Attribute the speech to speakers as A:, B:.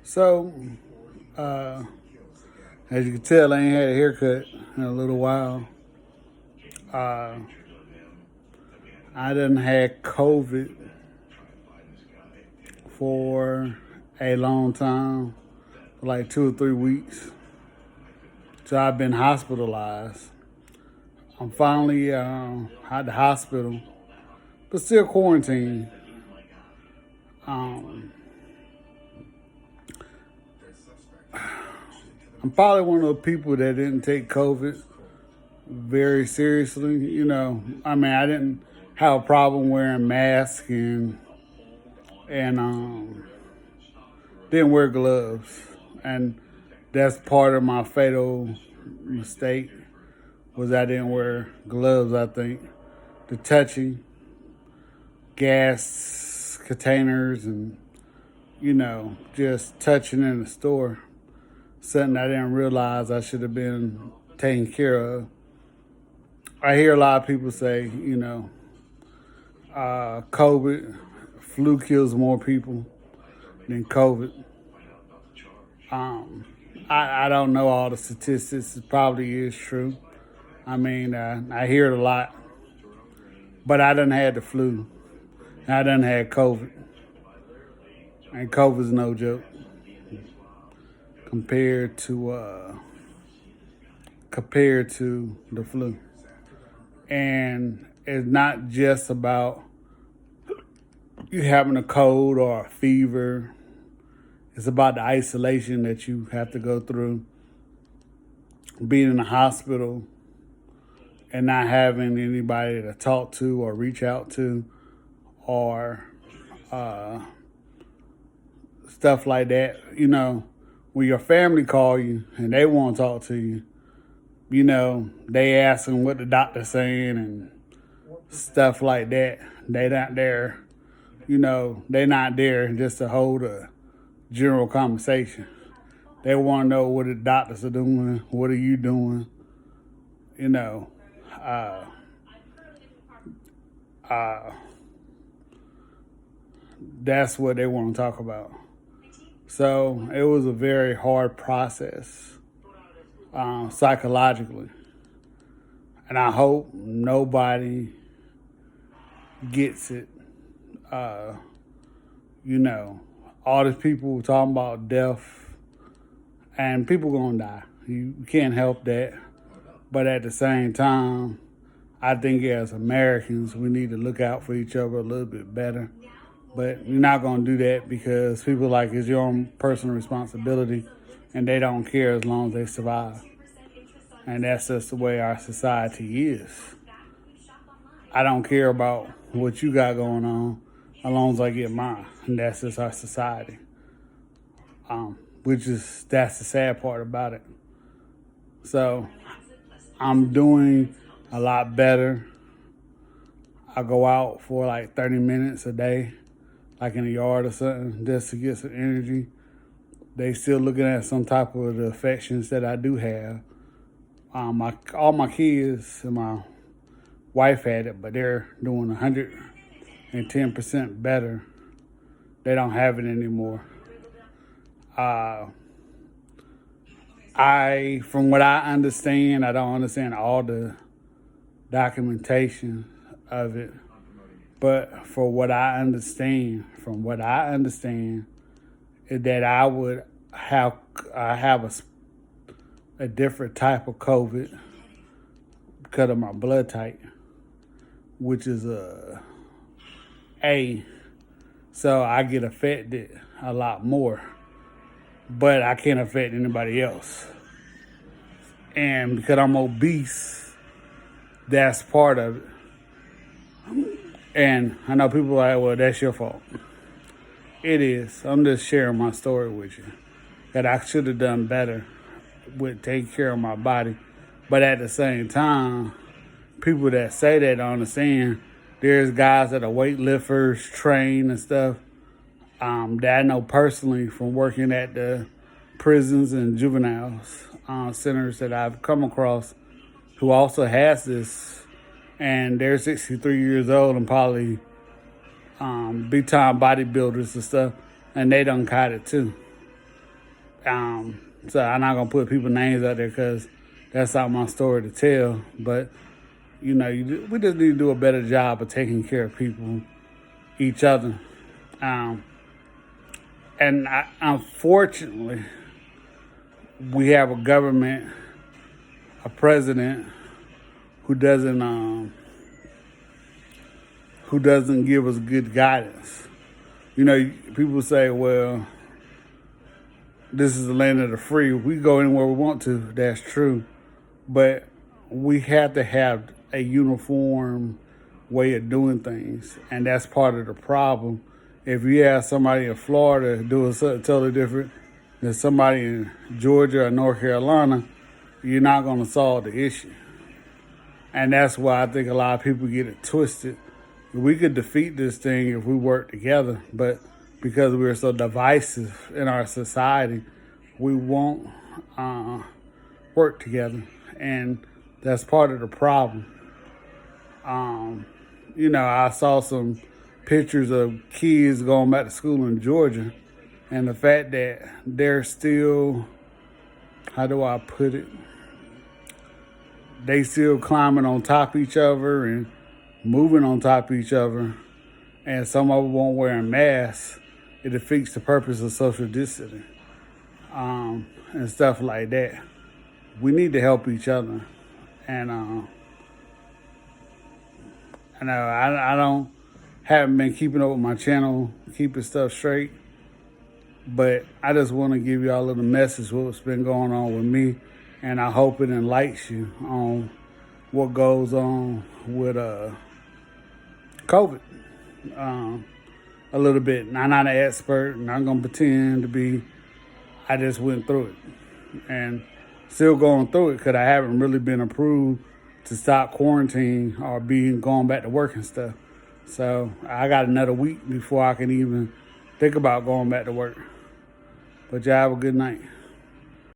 A: So, uh, as you can tell, I ain't had a haircut in a little while. Uh, I done had COVID for a long time, for like 2 or 3 weeks. So I've been hospitalized. I'm finally out the hospital, but still quarantined. Um, I'm probably one of the people that didn't take COVID very seriously. I didn't have a problem wearing masks and didn't wear gloves, and that's part of my fatal mistake was I didn't wear gloves. I think the touching gas containers and just touching in the store, something I didn't realize I should have been taken care of. I hear a lot of people say, COVID, flu kills more people than COVID. I don't know all the statistics. It probably is true. I hear it a lot, but I done had the flu. I done had COVID, and COVID's no joke compared to the flu. And it's not just about you having a cold or a fever. It's about the isolation that you have to go through, being in the hospital and not having anybody to talk to or reach out to or stuff like that. When your family call you and they want to talk to you, they asking what the doctor's saying and stuff like that. They not there, they not there just to hold a general conversation. They want to know what the doctors are doing, what are you doing, uh, uh, that's what they want to talk about. So it was a very hard process psychologically. And I hope nobody gets it. All these people talking about death, and people gonna die. You can't help that. But at the same time, I think as Americans, we need to look out for each other a little bit better. But you're not gonna do that because people like it's your own personal responsibility, and they don't care as long as they survive. And that's just the way our society is. I don't care about what you got going on as long as I get mine. And that's just our society. That's the sad part about it. So I'm doing a lot better. I go out for like 30 minutes a day, like in the yard or something, just to get some energy. They still looking at some type of the affections that I do have. All my kids and my wife had it, but they're doing 110% better. They don't have it anymore. From what I understand, I don't understand all the documentation of it, but from what I understand, is that I have a different type of COVID because of my blood type, which is A. So I get affected a lot more, but I can't affect anybody else. And because I'm obese, that's part of it. And I know people are like, well, that's your fault. It is. I'm just sharing my story with you. That I should have done better with taking care of my body. But at the same time, people that say that don't understand. There's guys that are weightlifters, train and stuff, that I know personally from working at the prisons and juveniles centers that I've come across who also has this, and they're 63 years old and probably big time bodybuilders and stuff, and they done caught it too. So I'm not gonna put people's names out there because that's not my story to tell. But we just need to do a better job of taking care of people, each other. And unfortunately, we have a government, a president who doesn't give us good guidance. People say, well, this is the land of the free. We go anywhere we want to. That's true. But we have to have a uniform way of doing things. And that's part of the problem. If you ask somebody in Florida doing something totally different than somebody in Georgia or North Carolina, you're not going to solve the issue. And that's why I think a lot of people get it twisted. We could defeat this thing if we work together, but because we're so divisive in our society, we won't work together. And that's part of the problem. I saw some pictures of kids going back to school in Georgia, and the fact that they're still, how do I put it? They still climbing on top of each other and moving on top of each other, and some of them won't wear masks. It defeats the purpose of social distancing and stuff like that. We need to help each other, and I haven't been keeping up with my channel, keeping stuff straight, but I just want to give y'all a little message what's been going on with me, and I hope it enlightens you on what goes on with COVID a little bit. I'm not an expert, and I'm going to pretend to be. I just went through it and still going through it because I haven't really been approved to stop quarantine or going back to work and stuff. So I got another week before I can even think about going back to work. But y'all have a good night.